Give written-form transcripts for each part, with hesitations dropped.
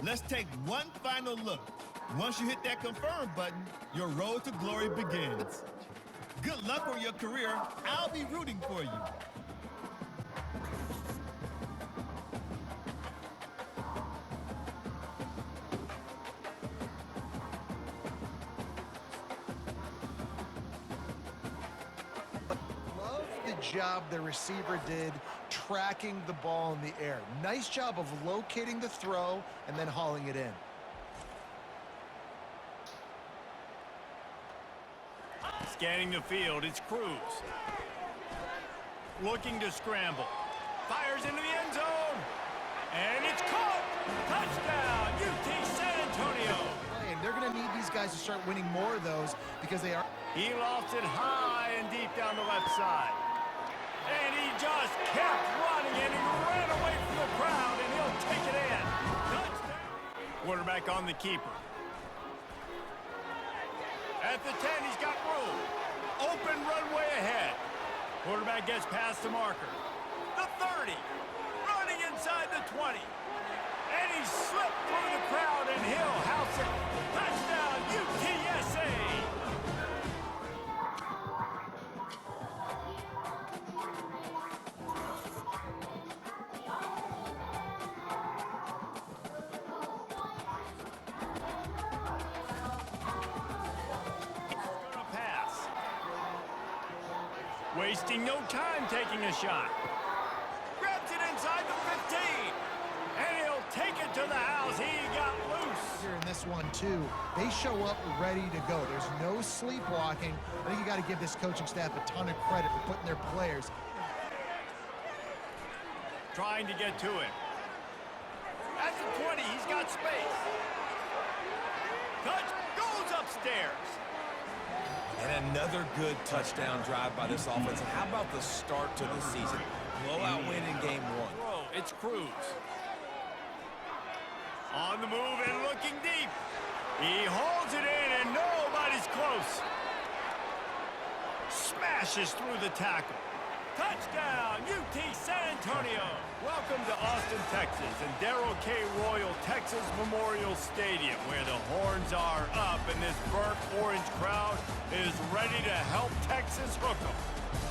Let's take one final look. Once you hit that confirm button, your road to glory begins. Good luck on your career. I'll be rooting for you. Love the job the receiver did tracking the ball in the air. Nice job of locating the throw and then hauling it in. Scanning the field, it's Cruz. Looking to scramble. Fires into the end zone. And it's caught! Touchdown, UT San Antonio! And they're going to need these guys to start winning more of those because they are... He lost it high and deep down the left side. And he just kept running, and he ran away from the crowd, and he'll take it in. Touchdown! Quarterback on the keeper. At the 10, he's got room. Open runway ahead. Quarterback gets past the marker. The 30. Running inside the 20. And he slipped through the crowd, and he'll house it. Touchdown, UTSA! Wasting no time taking a shot. Grabs it inside the 15. And he'll take it to the house. He got loose. Here in this one, too, they show up ready to go. There's no sleepwalking. I think you got to give this coaching staff a ton of credit for putting their players. Trying to get to it. At the 20, he's got space. Touch goes upstairs. And another good touchdown drive by this offense. And how about the start to the season? Blowout win in game one. Whoa, it's Cruz. On the move and looking deep. He holds it in and nobody's close. Smashes through the tackle. Touchdown, UT San Antonio. Welcome to Austin, Texas, and Darrell K. Royal Texas Memorial Stadium, where the horns are up and this burnt orange crowd is ready to help Texas hook 'em.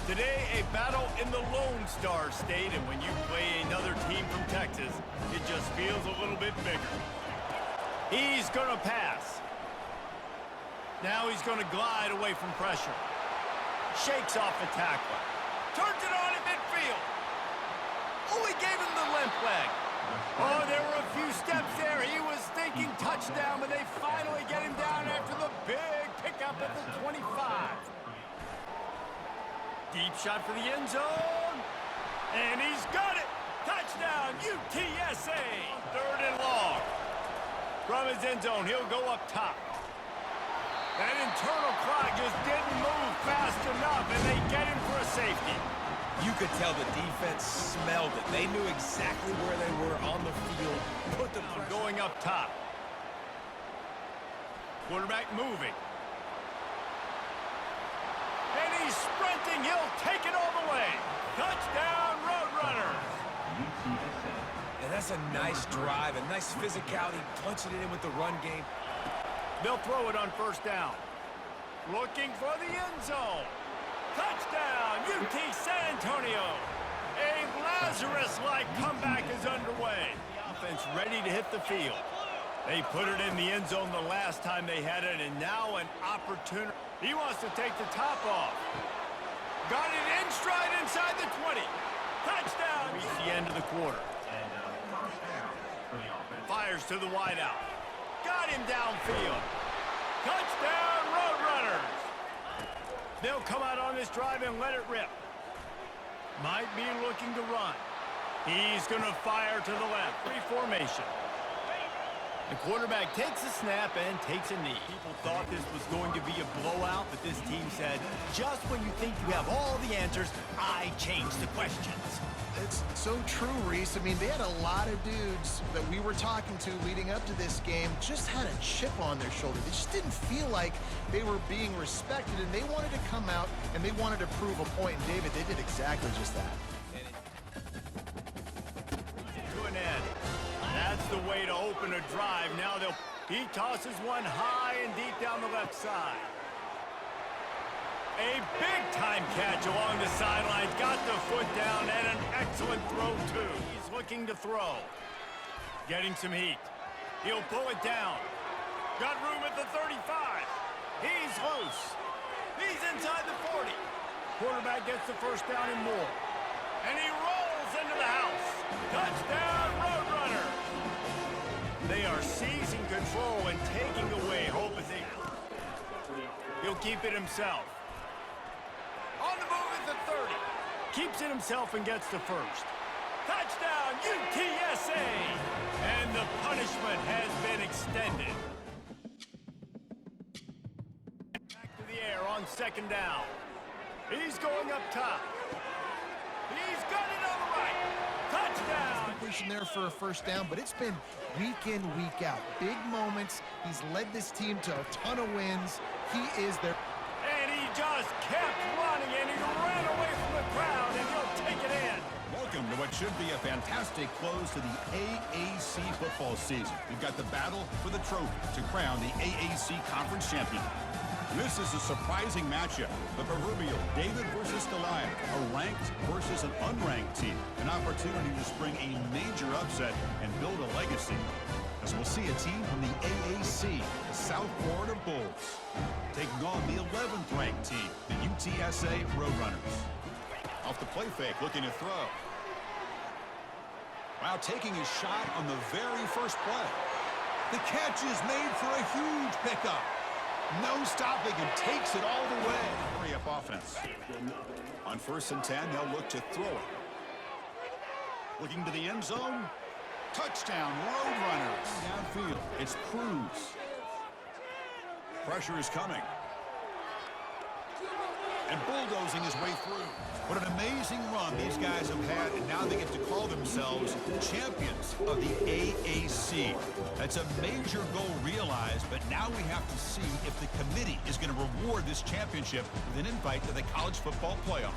Today, a battle in the Lone Star State, and when you play another team from Texas, it just feels a little bit bigger. He's gonna pass. Now he's gonna glide away from pressure. Shakes off the tackler. Turns it on at midfield. Oh, he gave him the limp leg. Oh, there were a few steps there. He was thinking touchdown, but they finally get him down after the big pickup at the 25. Deep shot for the end zone. And he's got it. Touchdown, UTSA. Third and long. From his end zone, he'll go up top. That internal clock just didn't move fast enough, and they get him for a safety. You could tell the defense smelled it. They knew exactly where they were on the field. Put the pressure. Going up top. Quarterback moving. And he's sprinting. He'll take it all the way. Touchdown, Roadrunners. And that's a nice drive, a nice physicality, punching it in with the run game. They'll throw it on first down. Looking for the end zone. Touchdown, UT San Antonio. A Lazarus-like comeback is underway. The offense ready to hit the field. They put it in the end zone the last time they had it, and now an opportunity. He wants to take the top off. Got it in stride inside the 20. Touchdown. Reach the end of the quarter. Fires to the wideout. Got him downfield. Touchdown, Roadrunners. They'll come out on this drive and let it rip. Might be looking to run. He's going to fire to the left. Reformation. The quarterback takes a snap and takes a knee. People thought this was going to be a blowout, but this team said, just when you think you have all the answers, I change the questions. It's so true, Reese. I mean, they had a lot of dudes that we were talking to leading up to this game just had a chip on their shoulder. They just didn't feel like they were being respected, and they wanted to come out and they wanted to prove a point. And David, they did exactly just that. To an end. That's the way to open. open a drive. Now he tosses one high and deep down the left side. A big-time catch along the sidelines. Got the foot down and an excellent throw, too. He's looking to throw. Getting some heat. He'll pull it down. Got room at the 35. He's loose. He's inside the 40. Quarterback gets the first down and more. And he rolls into the house. Touchdown, Roadrunner. They are seizing control and taking away hope as they... He'll keep it himself. On the move at the 30. Keeps it himself and gets the first. Touchdown, UTSA! And the punishment has been extended. Back to the air on second down. He's going up top. He's got it on the right. Touchdown! Completion there for a first down, but it's been week in, week out. Big moments. He's led this team to a ton of wins. He is their... And he just kept running, and he ran away from the crowd, and he'll take it in. Welcome to what should be a fantastic close to the AAC football season. We've got the battle for the trophy to crown the AAC Conference Champion. This is a surprising matchup. The proverbial David versus Goliath, a ranked versus an unranked team. An opportunity to spring a major upset and build a legacy. As we'll see a team from the AAC, the South Florida Bulls, taking on the 11th ranked team, the UTSA Roadrunners. Off the play fake, looking to throw. Wow, taking a shot on the very first play. The catch is made for a huge pickup. No stopping and takes it all the way. Hurry up offense. On 1st and 10, they'll look to throw it. Looking to the end zone. Touchdown, Roadrunners. Downfield, it's Cruz. Pressure is coming. And bulldozing his way through. What an amazing run these guys have had, and now they get to call themselves champions of the AAC. That's a major goal realized, but now we have to see if the committee is going to reward this championship with an invite to the college football playoff.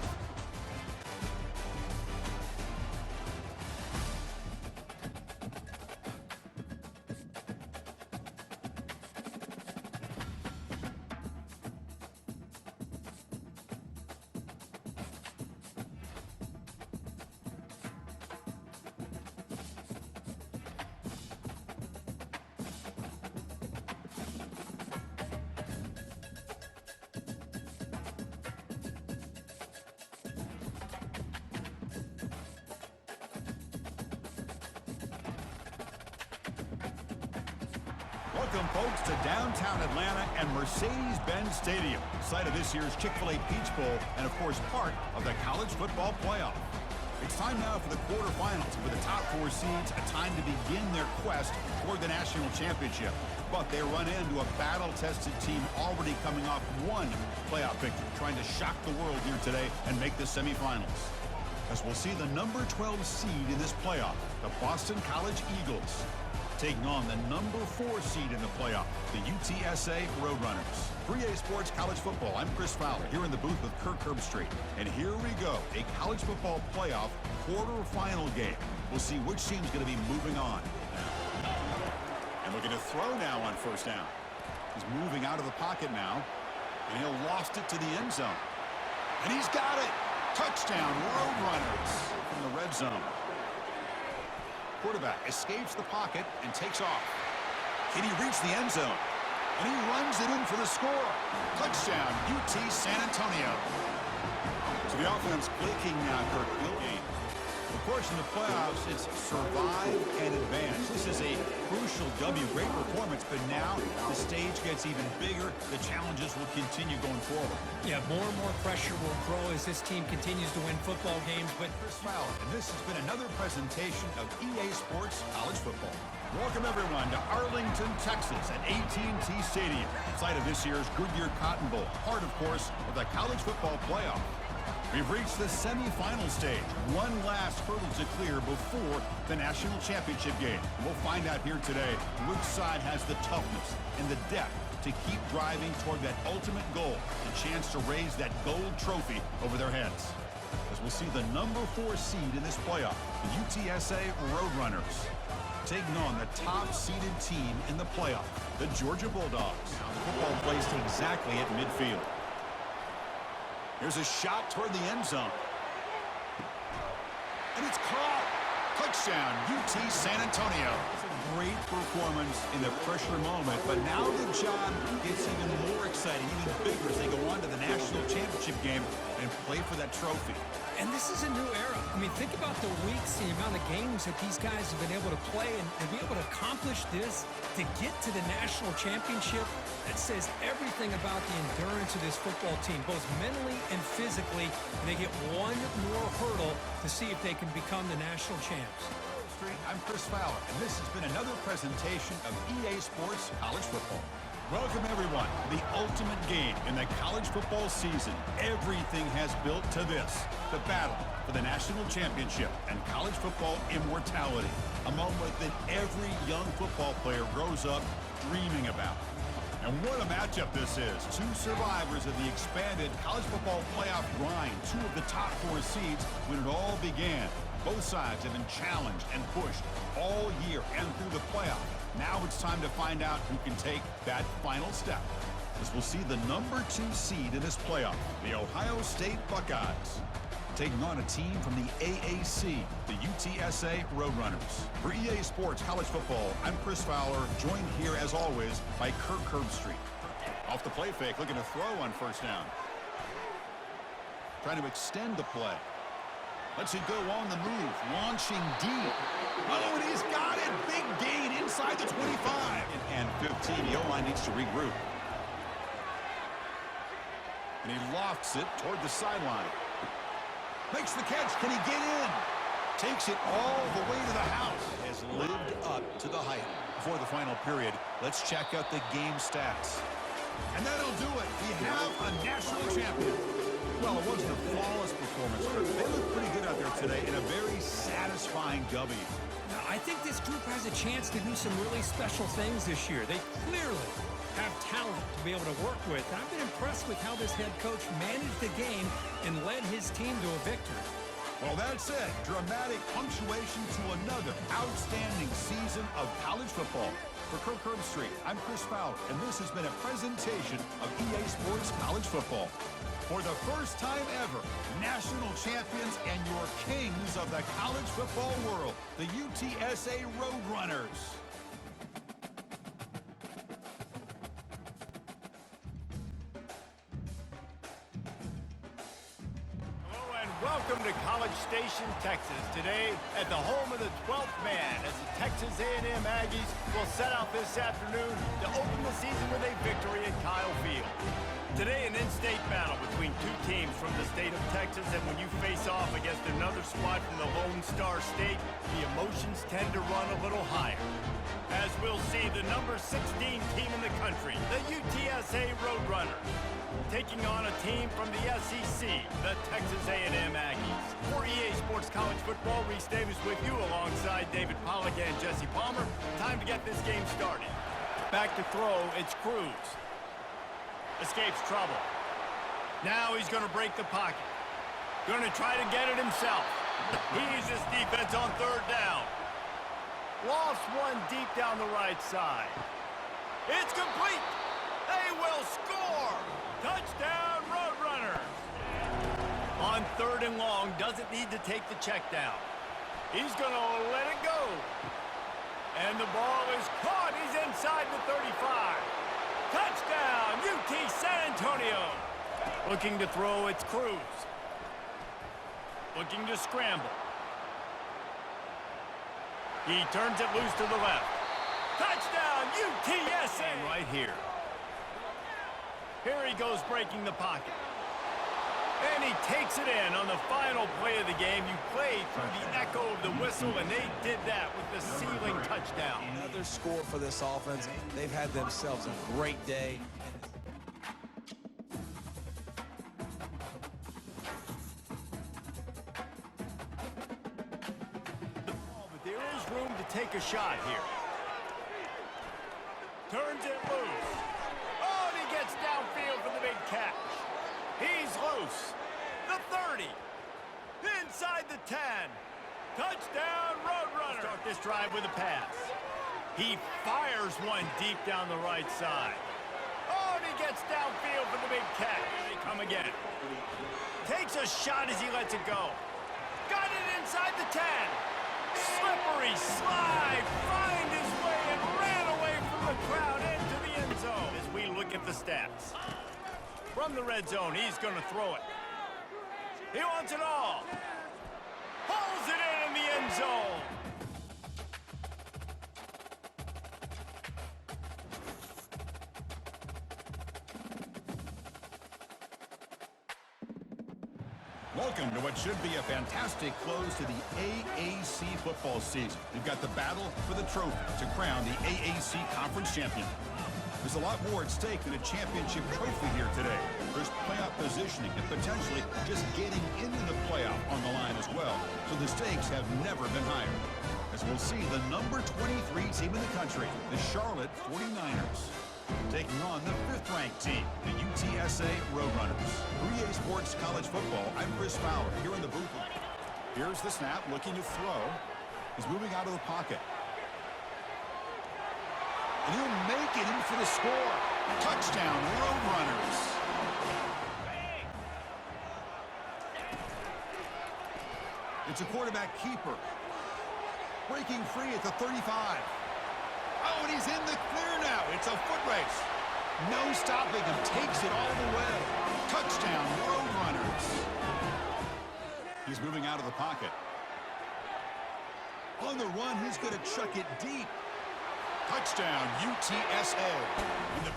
Welcome, folks, to downtown Atlanta and Mercedes-Benz Stadium, site of this year's Chick-fil-A Peach Bowl and, of course, part of the college football playoff. It's time now for the quarterfinals, for the top 4 seeds, a time to begin their quest toward the national championship. But they run into a battle-tested team already coming off one playoff victory, trying to shock the world here today and make the semifinals. As we'll see the number 12 seed in this playoff, the Boston College Eagles, taking on the number 4 seed in the playoff, the UTSA Roadrunners. 3A Sports College Football, I'm Chris Fowler, here in the booth with Kirk Herbstreit. And here we go, a college football playoff quarterfinal game. We'll see which team's going to be moving on. And looking to throw now on 1st down. He's moving out of the pocket now, and he'll lost it to the end zone. And he's got it! Touchdown, Roadrunners from the red zone. Quarterback escapes the pocket and takes off. Can he reach the end zone? And he runs it in for the score. Touchdown, UT San Antonio. So the offense blinking now, Kirk. Game. Of course, in the playoffs, it's survive and advance. This is a crucial W. Great performance, but now the stage gets even bigger. The challenges will continue going forward. Yeah, more and more pressure will grow as this team continues to win football games. But Chris Fowler, and this has been another presentation of EA Sports College Football. Welcome, everyone, to Arlington, Texas at AT&T Stadium, site of this year's Goodyear Cotton Bowl, part, of course, of the college football playoff. We've reached the semifinal stage. One last hurdle to clear before the national championship game. We'll find out here today which side has the toughness and the depth to keep driving toward that ultimate goal, the chance to raise that gold trophy over their heads. As we'll see the number 4 seed in this playoff, the UTSA Roadrunners. taking on the top-seeded team in the playoff, the Georgia Bulldogs. Now the football placed exactly at midfield. Here's a shot toward the end zone. And it's caught. Touchdown, UT San Antonio. It's a great performance in the pressure moment, but now the job gets even more exciting, even bigger as they go on to the national championship game and play for that trophy. And this is a new era. I mean, think about the weeks, the amount of games that these guys have been able to play and be able to accomplish this, to get to the national championship. That says everything about the endurance of this football team, both mentally and physically. And they get one more hurdle to see if they can become the national champs. I'm Chris Fowler, and this has been another presentation of EA Sports College Football. Welcome, everyone, to the ultimate game in the college football season. Everything has built to this, the battle for the national championship and college football immortality, a moment that every young football player grows up dreaming about. And what a matchup this is. Two survivors of the expanded college football playoff grind, two of the top 4 seeds when it all began. Both sides have been challenged and pushed all year and through the playoff. Now it's time to find out who can take that final step, as we'll see the number 2 seed in this playoff, the Ohio State Buckeyes, taking on a team from the AAC, the UTSA Roadrunners. For EA Sports College Football, I'm Chris Fowler, joined here as always by Kirk Herbstreit. Off the play fake, looking to throw on first down. Trying to extend the play. Lets it go on the move, launching deep. Oh, and he's got it. Big gain inside the 25. And 15, the O-line needs to regroup. And he lofts it toward the sideline. Makes the catch. Can he get in? Takes it all the way to the house. Has lived up to the hype. Before the final period, let's check out the game stats. And that'll do it. We have a national champion. Well, it wasn't a flawless performance. They look pretty good out there today in a very satisfying W. Now, I think this group has a chance to do some really special things this year. They clearly have talent to be able to work with. I've been impressed with how this head coach managed the game and led his team to a victory. Well, that's it. Dramatic punctuation to another outstanding season of college football. For Kirk Herbstreit, I'm Chris Fowler, and this has been a presentation of EA Sports College Football. For the first time ever, national champions and your kings of the college football world, the UTSA Roadrunners. Welcome to College Station, Texas. Today, at the home of the 12th man, as the Texas A&M Aggies will set out this afternoon to open the season with a victory at Kyle Field. Today, an in-state battle between two teams from the state of Texas, and when you face off against another squad from the Lone Star State, the emotions tend to run a little higher. As we'll see, the number 16 team in the country, the UTSA Roadrunners, taking on a team from the SEC, the Texas A&M Aggies. For EA Sports College Football, Reese Davis with you alongside David Pollack and Jesse Palmer. Time to get this game started. Back to throw, it's Cruz. Escapes trouble. Now he's going to break the pocket. Going to try to get it himself. He's his defense on third down. Lost one deep down the right side. It's complete. They will score. Touchdown, Roadrunners. On third and long, doesn't need to take the check down. He's going to let it go. And the ball is caught. He's inside the 35. Touchdown, UT San Antonio. Looking to throw, it's Cruz. Looking to scramble. He turns it loose to the left. Touchdown, UTSA. Right here. Here he goes breaking the pocket. And he takes it in on the final play of the game. You played through the echo of the whistle, and they did that with the ceiling touchdown. Another score for this offense. They've had themselves a great day. But there is room to take a shot here. Turns it loose. Oh, and he gets downfield for the big catch. He's loose. The 30. Inside the 10. Touchdown, Roadrunner. Start this drive with a pass. He fires one deep down the right side. Oh, and he gets downfield for the big catch. Here they come again. Takes a shot as he lets it go. Got it inside the 10. Slippery slide. Find his way and ran away from the crowd into the end zone. As we look at the stats. From the red zone, he's going to throw it. He wants it all. Pulls it in the end zone. Welcome to what should be a fantastic close to the AAC football season. We've got the battle for the trophy to crown the AAC Conference Champion. There's a lot more at stake than a championship trophy here today. There's playoff positioning and potentially just getting into the playoff on the line as well. So the stakes have never been higher. As we'll see the number 23 team in the country, the Charlotte 49ers, taking on the 5th-ranked team, the UTSA Roadrunners. For EA Sports College Football, I'm Chris Fowler here in the booth. Here's the snap, looking to throw. He's moving out of the pocket. And he'll make it in for the score. Touchdown, Roadrunners. It's a quarterback keeper. Breaking free at the 35. Oh, and he's in the clear now. It's a foot race. No stopping him. Takes it all the way. Touchdown, Roadrunners. He's moving out of the pocket. On the run, he's going to chuck it deep. Touchdown, UTSA. And the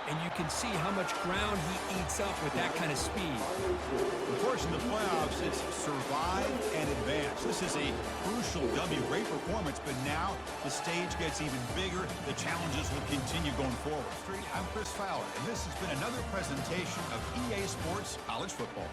And you can see how much ground he eats up with that kind of speed. Of course, in the playoffs, it's survive and advance. This is a crucial W. Great performance, but now the stage gets even bigger. The challenges will continue going forward. I'm Chris Fowler, and this has been another presentation of EA Sports College Football.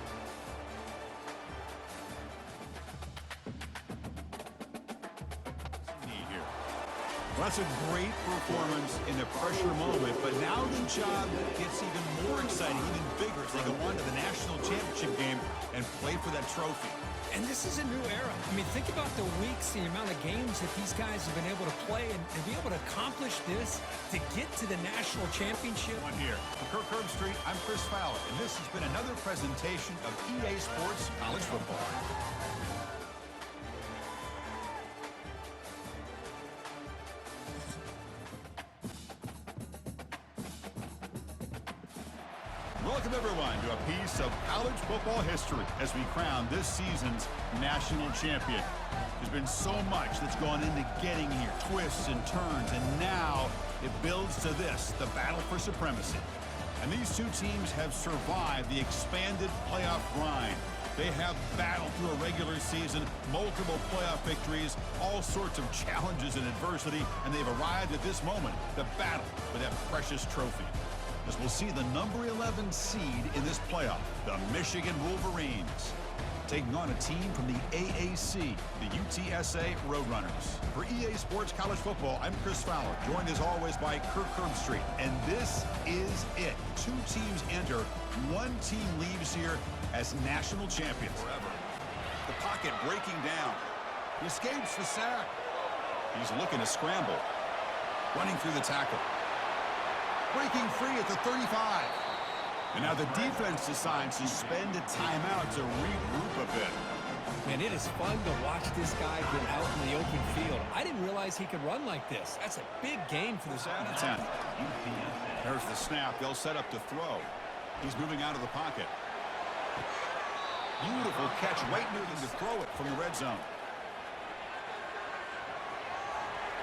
Well, that's a great performance in the pressure moment, but now the job gets even more exciting, even bigger as they go on to the national championship game and play for that trophy. And this is a new era. I mean, think about the weeks, the amount of games that these guys have been able to play and be able to accomplish this to get to the national championship. One here. For Kirk Herbstreit, I'm Chris Fowler, and this has been another presentation of EA Sports College Football. Welcome, everyone, to a piece of college football history as we crown this season's national champion. There's been so much that's gone into getting here, twists and turns, and now it builds to this, the battle for supremacy. And these two teams have survived the expanded playoff grind. They have battled through a regular season, multiple playoff victories, all sorts of challenges and adversity, and they've arrived at this moment, the battle for that precious trophy. As we'll see the number 11 seed in this playoff, the Michigan Wolverines, taking on a team from the AAC, the UTSA Roadrunners. For EA Sports College Football, I'm Chris Fowler, joined as always by Kirk Herbstreit. And this is it. Two teams enter, one team leaves here as national champions. Forever. The pocket breaking down. He escapes the sack. He's looking to scramble. Running through the tackle. Breaking free at the 35. And now the defense decides to spend a timeout to regroup a bit. Man, it is fun to watch this guy get out in the open field. I didn't realize he could run like this. That's a big game for this out of 10. There's the snap. They'll set up to throw. He's moving out of the pocket. Beautiful catch. Right moving to throw it from the red zone.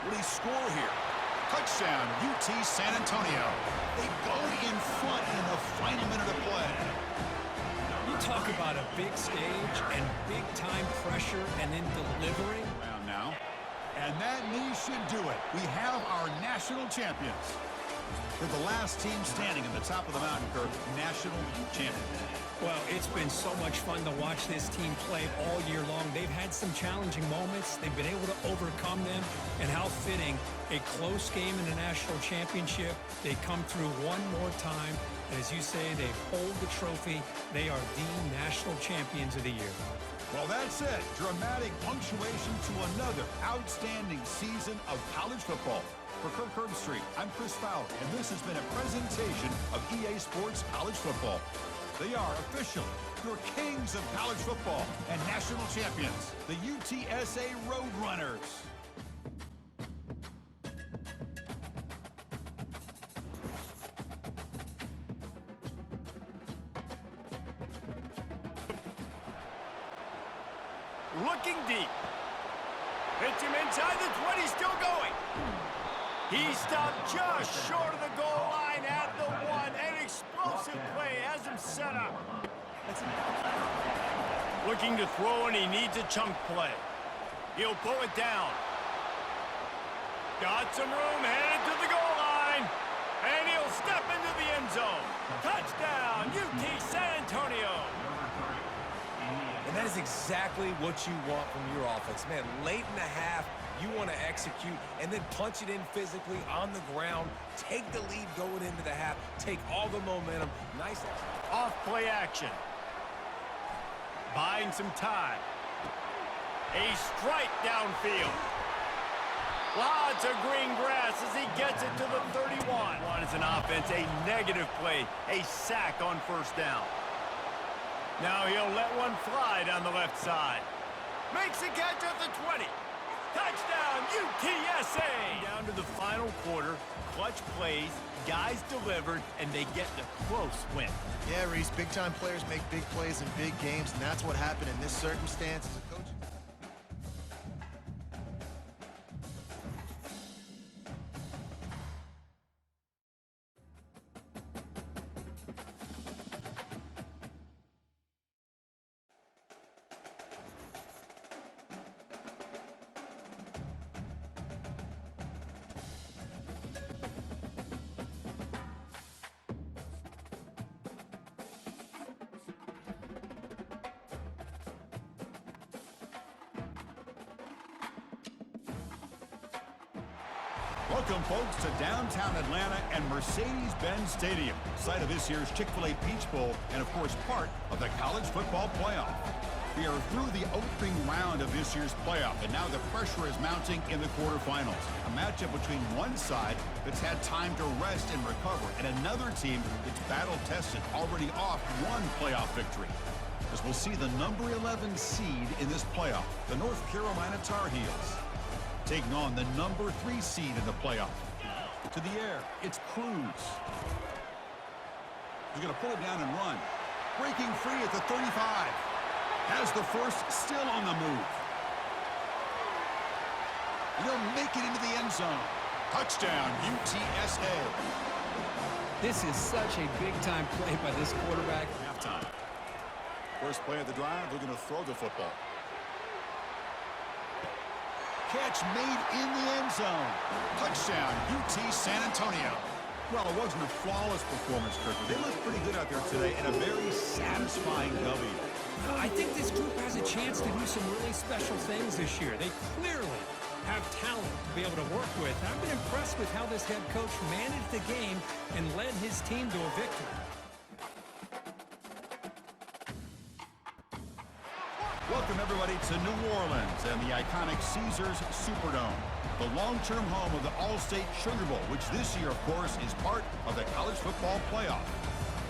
Will he score here? Touchdown, UT San Antonio. They go in front in the final minute of play. You talk about a big stage and big-time pressure and then delivering. Around now. And that knee should do it. We have our national champions. They're the last team standing at the top of the mountain curve, national champions. Well, it's been so much fun to watch this team play all year long. They've had some challenging moments. They've been able to overcome them. And how fitting, a close game in the national championship. They come through one more time. And as you say, they hold the trophy. They are the national champions of the year. Well, that's it. Dramatic punctuation to another outstanding season of college football. For Kirk Herbstreit, I'm Chris Fowler, and this has been a presentation of EA Sports College Football. They are officially your kings of college football and national champions, the UTSA Roadrunners. Looking deep. Hits him inside the 20, still going. He stopped just short of the goal line at the 1. An explosive play has him set up. Looking to throw, and he needs a chunk play. He'll pull it down. Got some room, headed to the goal line. And he'll step into the end zone. Touchdown, UT San Antonio. And that is exactly what you want from your offense. Man, late in the half, you want to execute and then punch it in physically on the ground. Take the lead going into the half. Take all the momentum. Nice. Off play action. Buying some time. A strike downfield. Lots of green grass as he gets it to the 31. One is an offense, a negative play, a sack on first down. Now he'll let one fly down the left side. Makes a catch at the 20. Touchdown, UTSA! Down to the final quarter, clutch plays, guys delivered, and they get the close win. Yeah, Reese, big-time players make big plays in big games, and that's what happened in this circumstance as a coach. Welcome, folks, to downtown Atlanta and Mercedes-Benz Stadium, site of this year's Chick-fil-A Peach Bowl and, of course, part of the College Football Playoff. We are through the opening round of this year's playoff, and now the pressure is mounting in the quarterfinals. A matchup between one side that's had time to rest and recover, and another team that's battle-tested, already off one playoff victory. As we'll see the number 11 seed in this playoff, the North Carolina Tar Heels, taking on the number 3 seed in the playoff. To the air, it's Cruz. He's going to pull it down and run. Breaking free at the 35. Has the first, still on the move. He'll make it into the end zone. Touchdown, UTSA. This is such a big-time play by this quarterback. Halftime. First play of the drive, they're going to throw the football. Catch made in the end zone. Touchdown, UT San Antonio. Well, it wasn't a flawless performance, Kirk, but they looked pretty good out there today and a very satisfying W. I think this group has a chance to do some really special things this year. They clearly have talent to be able to work with. I've been impressed with how this head coach managed the game and led his team to a victory. Welcome, everybody, to New Orleans and the iconic Caesars Superdome, the long-term home of the All-State Sugar Bowl, which this year, of course, is part of the College Football Playoff.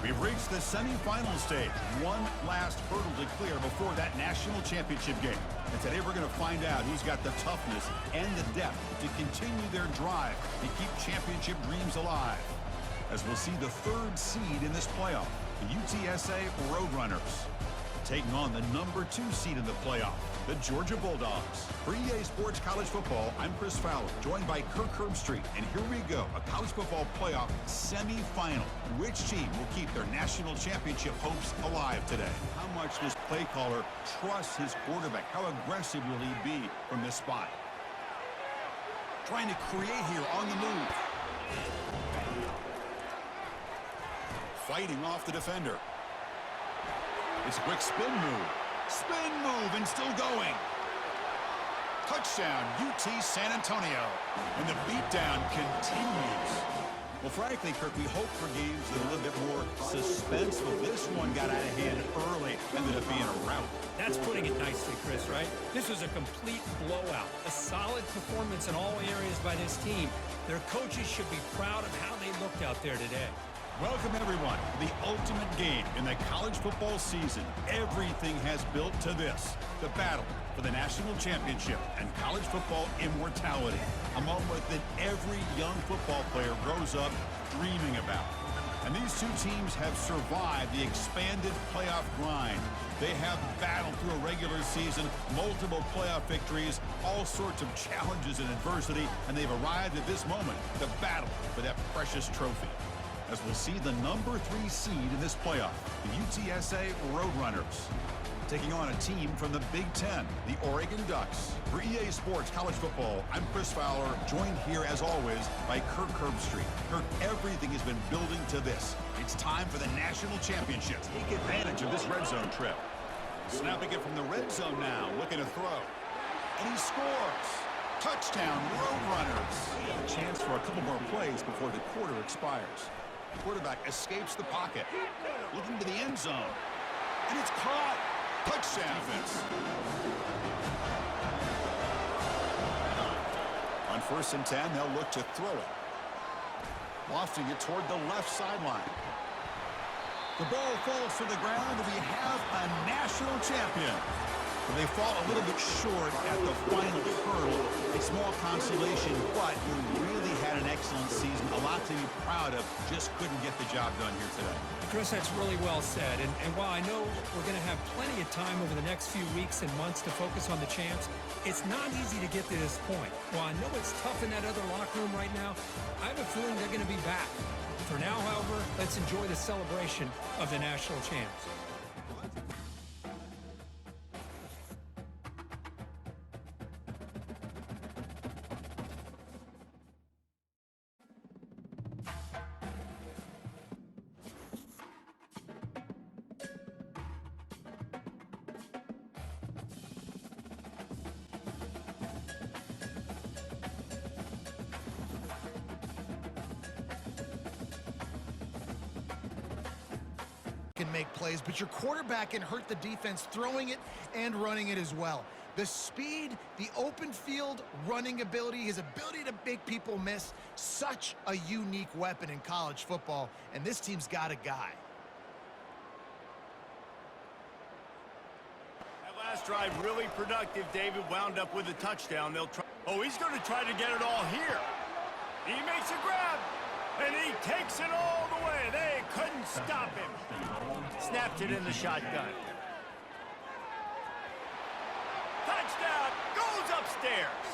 We've reached the semifinal stage, one last hurdle to clear before that national championship game. And today we're going to find out who's got the toughness and the depth to continue their drive to keep championship dreams alive. As we'll see the 3rd seed in this playoff, the UTSA Roadrunners, taking on the number 2 seed in the playoff, the Georgia Bulldogs. For EA Sports College Football, I'm Chris Fowler, joined by Kirk Herbstreit. And here we go, a college football playoff semifinal. Which team will keep their national championship hopes alive today? How much does play caller trust his quarterback? How aggressive will he be from this spot? Trying to create here on the move. Fighting off the defender. It's a quick spin move, and still going. Touchdown, UT San Antonio. And the beatdown continues. Well, frankly, Kirk, we hope for games that are a little bit more suspenseful. This one got out of hand early, ended up being a rout. That's putting it nicely, Chris, right? This was a complete blowout. A solid performance in all areas by this team. Their coaches should be proud of how they looked out there today. Welcome, everyone, to the ultimate game in the college football season. Everything has built to this, the battle for the national championship and college football immortality, a moment that every young football player grows up dreaming about. And these two teams have survived the expanded playoff grind. They have battled through a regular season, multiple playoff victories, all sorts of challenges and adversity, and they've arrived at this moment, the battle for that precious trophy. As we'll see the number 3 seed in this playoff, the UTSA Roadrunners, taking on a team from the Big Ten, the Oregon Ducks. For EA Sports College Football, I'm Chris Fowler, joined here as always by Kirk Herbstreit. Kirk, everything has been building to this. It's time for the national championship. Take advantage of this red zone trip. Snapping it from the red zone now, looking to throw. And he scores. Touchdown, Roadrunners. A chance for a couple more plays before the quarter expires. Quarterback escapes the pocket, looking to the end zone, and it's caught. Touchdown. Defense. On 1st and 10, they'll look to throw it, lofting it toward the left sideline. The ball falls to the ground, and we have a national champion. They fall a little bit short at the final hurdle. A small consolation, but they really had an excellent season. A lot to be proud of. Just couldn't get the job done here today. Chris, that's really well said. And while I know we're going to have plenty of time over the next few weeks and months to focus on the champs, it's not easy to get to this point. While I know it's tough in that other locker room right now, I have a feeling they're going to be back. For now, however, let's enjoy the celebration of the national champs. Can make plays, but your quarterback can hurt the defense throwing it and running it as well. The speed, the open field running ability, his ability to make people miss, such a unique weapon in college football, and this team's got a guy. That last drive really productive. David wound up with a touchdown. They'll try. Oh, he's going to try to get it all here. He makes a grab, and he takes it all the way. They couldn't stop him. Snapped it in the shotgun. Touchdown, goes upstairs.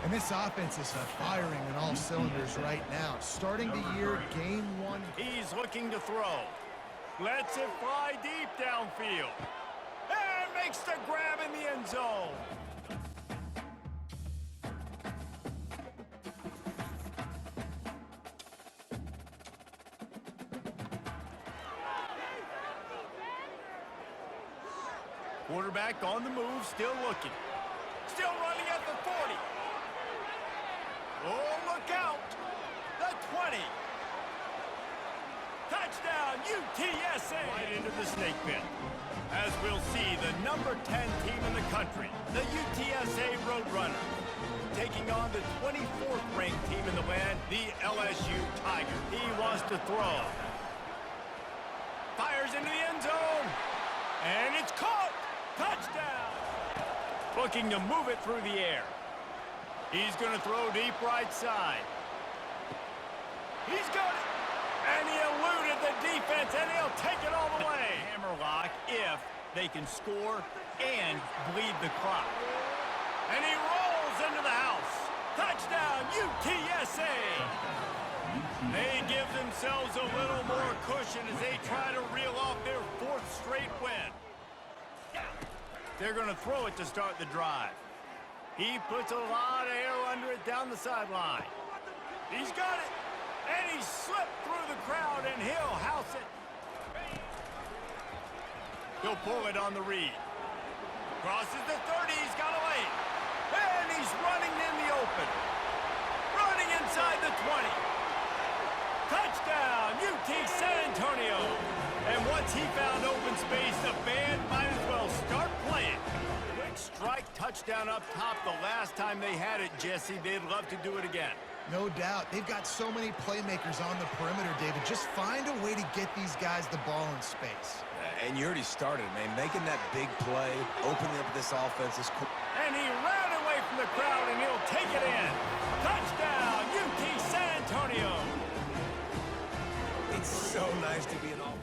And this offense is firing on all cylinders right now. Starting the year, game 1. He's looking to throw. Lets it fly deep downfield. And makes the grab in the end zone. Quarterback on the move, still looking. Still running at the 40. Oh, look out. The 20. Touchdown, UTSA. Right into the snake pit. As we'll see, the number 10 team in the country, the UTSA Roadrunners, taking on the 24th ranked team in the land, the LSU Tigers. He wants to throw. Fires into the end zone. And it's caught. Touchdown! Looking to move it through the air. He's going to throw deep right side. He's got it. And he eluded the defense, and he'll take it all the way. Hammerlock if they can score and bleed the clock. And he rolls into the house. Touchdown, UTSA! They give themselves a little more cushion as they try to reel off their 4th straight win. They're going to throw it to start the drive. He puts a lot of air under it down the sideline. He's got it, and he slipped through the crowd, and he'll house it. He'll pull it on the read. Crosses the 30, he's got a lane. And he's running in the open. Running inside the 20. Touchdown, UT San Antonio. And once he found open space, the band might as well start playing. Quick strike touchdown up top the last time they had it, Jesse. They'd love to do it again. No doubt. They've got so many playmakers on the perimeter, David. Just find a way to get these guys the ball in space. And you already started, man. Making that big play, opening up this offense is cool. And he ran away from the crowd, and he'll take it in. Touchdown, UT San Antonio. It's so nice to be an offense.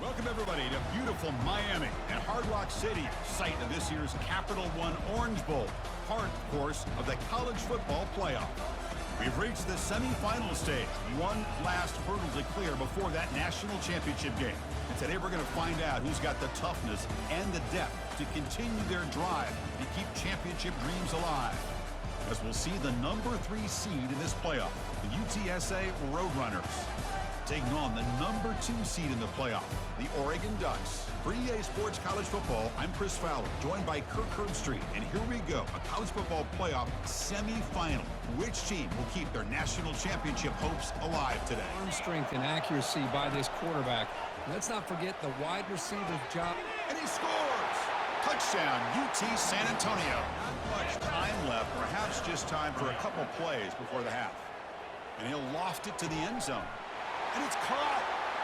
Welcome, everybody, to beautiful Miami and Hard Rock City, site of this year's Capital One Orange Bowl, part, of course, of the college football playoff. We've reached the semifinal stage, one last hurdle to clear before that national championship game. And today we're going to find out who's got the toughness and the depth to continue their drive to keep championship dreams alive. As we'll see the number 3 seed in this playoff, the UTSA Roadrunners, taking on the number 2 seed in the playoff, the Oregon Ducks. For EA Sports College Football, I'm Chris Fowler, joined by Kirk Herbstreit. And here we go, a college football playoff semifinal. Which team will keep their national championship hopes alive today? Arm strength and accuracy by this quarterback. Let's not forget the wide receiver's job. And he scores! Touchdown, UT San Antonio. Not much time left, perhaps just time for a couple plays before the half. And he'll loft it to the end zone. And it's caught.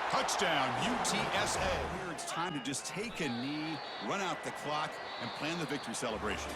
Touchdown, UTSA. Here it's time to just take a knee, run out the clock, and plan the victory celebration.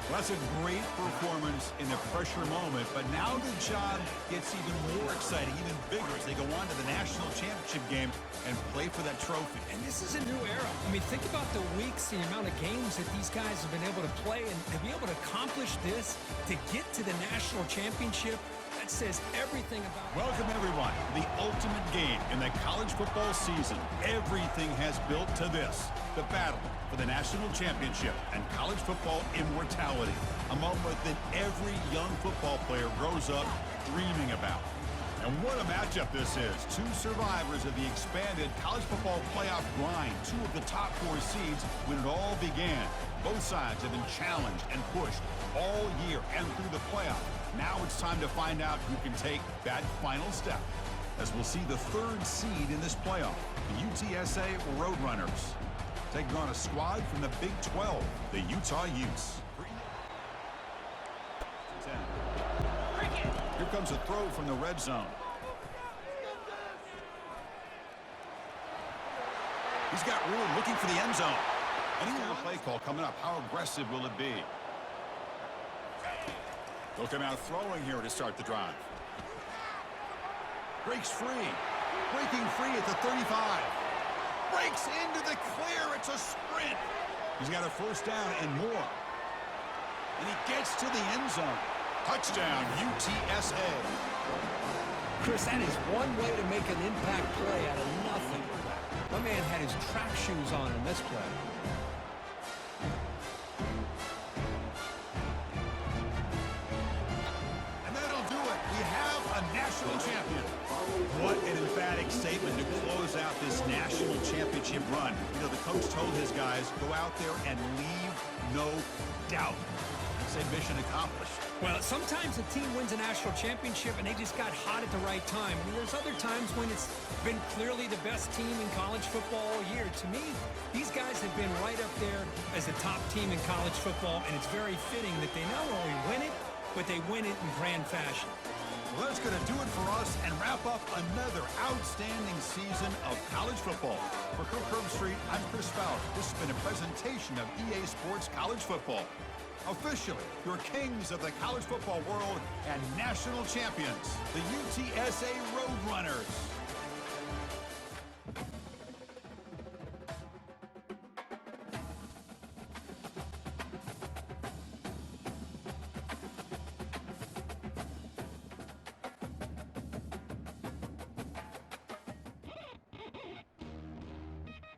Well, that's a great performance in the pressure moment, but now the job gets even more exciting, even bigger as they go on to the national championship game and play for that trophy. And this is a new era. I mean, think about the weeks, the amount of games that these guys have been able to play, and to be able to accomplish this, to get to the national championship, that says everything about it. Welcome, everyone, to the ultimate game in the college football season. Everything has built to this, the battle for the national championship and college football immortality, a moment that every young football player grows up dreaming about. And what a matchup this is. 2 survivors of the expanded college football playoff grind, 2 of the top 4 seeds when it all began. Both sides have been challenged and pushed all year and through the playoff. Now it's time to find out who can take that final step, as we'll see the 3rd seed in this playoff, the UTSA Roadrunners, taking on a squad from the Big 12, the Utah Utes. Here comes a throw from the red zone. He's got room, looking for the end zone. And he's got a play call coming up. How aggressive will it be? They'll come out throwing here to start the drive. Breaks free. Breaking free at the 35. Breaks into the clear. It's a sprint. He's got a 1st down and more. And he gets to the end zone. Touchdown, UTSA. Chris, that is one way to make an impact play out of nothing. My man had his track shoes on in this play. And that'll do it. We have a national champion. What an emphatic statement to close out this national championship run. You know, the coach told his guys, go out there and leave no doubt. He said mission accomplished. Well, sometimes a team wins a national championship and they just got hot at the right time. I mean, there's other times when it's been clearly the best team in college football all year. To me, these guys have been right up there as the top team in college football, and it's very fitting that they not only win it, but they win it in grand fashion. Well, that's going to do it for us and wrap up another outstanding season of college football. For Kirk Herbstreit, I'm Chris Fowler. This has been a presentation of EA Sports College Football. Officially, your kings of the college football world and national champions, the UTSA Roadrunners.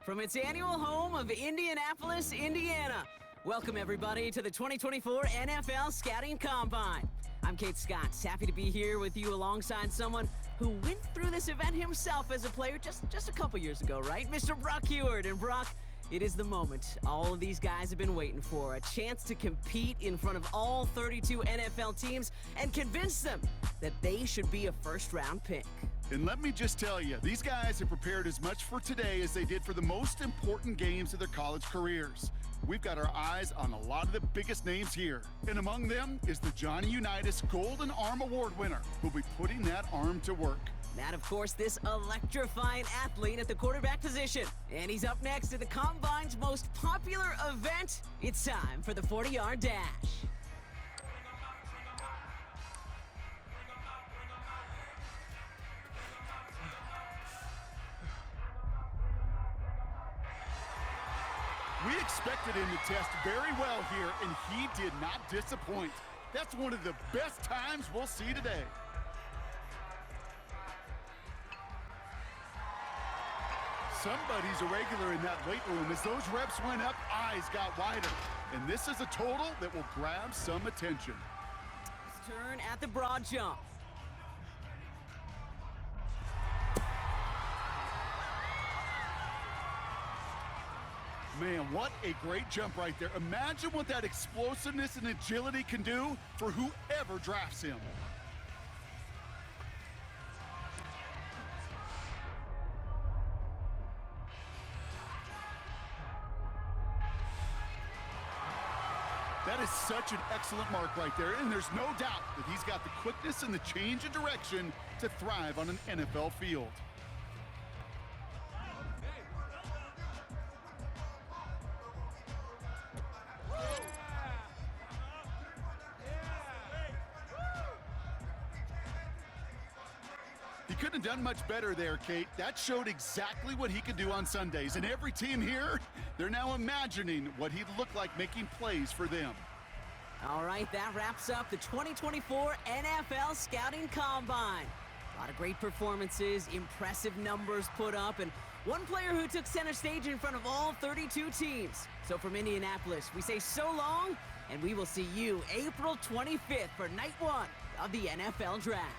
From its annual home of Indianapolis, Indiana. Welcome, everybody, to the 2024 NFL Scouting Combine. I'm Kate Scott, happy to be here with you alongside someone who went through this event himself as a player just a couple years ago, right? Mr. Brock Huard. And Brock, it is the moment all of these guys have been waiting for, a chance to compete in front of all 32 NFL teams and convince them that they should be a first-round pick. And let me just tell you, these guys have prepared as much for today as they did for the most important games of their college careers. We've got our eyes on a lot of the biggest names here. And among them is the Johnny Unitas Golden Arm Award winner, who'll be putting that arm to work. That, of course, this electrifying athlete at the quarterback position. And he's up next at the Combine's most popular event. It's time for the 40-yard dash. We expected him to test very well here, and he did not disappoint. That's one of the best times we'll see today. Somebody's a regular in that weight room. As those reps went up, eyes got wider. And this is a total that will grab some attention. Turn at the broad jump. Man, what a great jump right there. Imagine what that explosiveness and agility can do for whoever drafts him. That is such an excellent mark right there, and there's no doubt that he's got the quickness and the change of direction to thrive on an NFL field. He couldn't have done much better there, Kate. That showed exactly what he could do on Sundays. And every team here, they're now imagining what he'd look like making plays for them. All right, that wraps up the 2024 NFL Scouting Combine. A lot of great performances, impressive numbers put up, and one player who took center stage in front of all 32 teams. So from Indianapolis, we say so long, and we will see you April 25th for night one of the NFL Draft.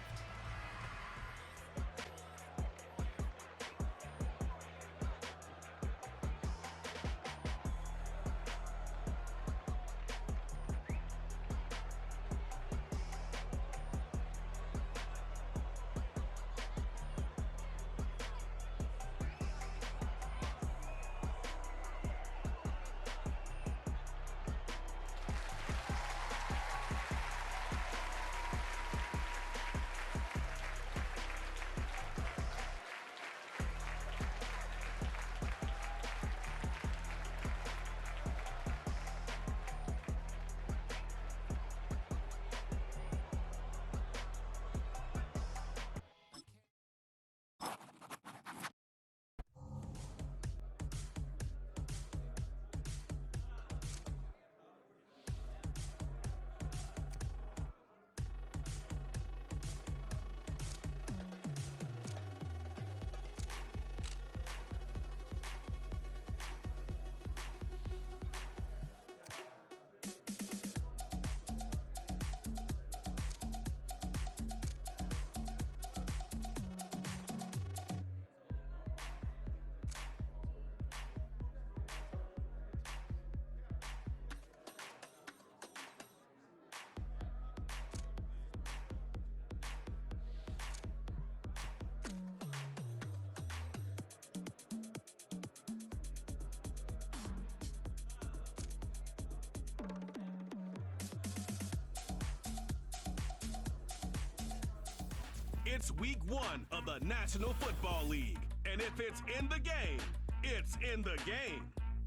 It's week 1 of the National Football League. And if it's in the game, it's in the game.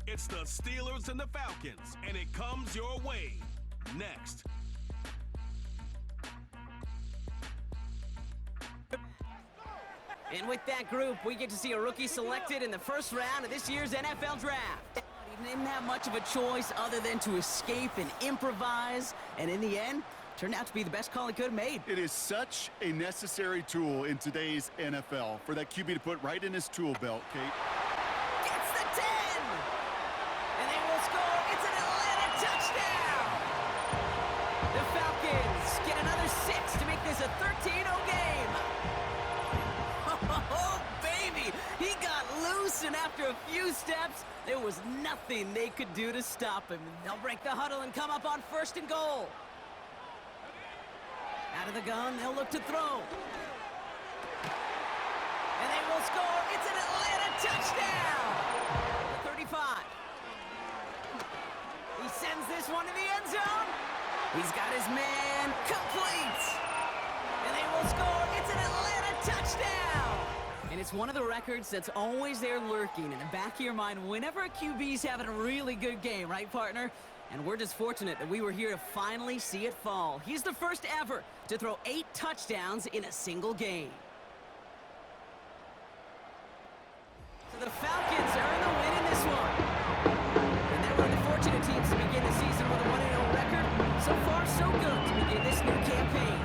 It's the Steelers and the Falcons, and it comes your way next. And with that group, we get to see a rookie selected in the first round of this year's NFL Draft. He didn't have much of a choice other than to escape and improvise, and in the end, turned out to be the best call he could have made. It is such a necessary tool in today's NFL for that QB to put right in his tool belt, Kate. Gets the 10! And they will score. It's an Atlanta touchdown! The Falcons get another 6 to make this a 13-0 game. Oh, baby! He got loose, and after a few steps, there was nothing they could do to stop him. They'll break the huddle and come up on 1st and goal. Out of the gun, they'll look to throw. And they will score. It's an Atlanta touchdown! The 35. He sends this one to the end zone. He's got his man complete. And they will score. It's an Atlanta touchdown! And it's one of the records that's always there lurking in the back of your mind whenever a QB's having a really good game, right, partner? And we're just fortunate that we were here to finally see it fall. He's the first ever to throw 8 touchdowns in a single game. So the Falcons earn the win in this one. And they're one of the fortunate teams to begin the season with a 1-0 record. So far, so good to begin this new campaign.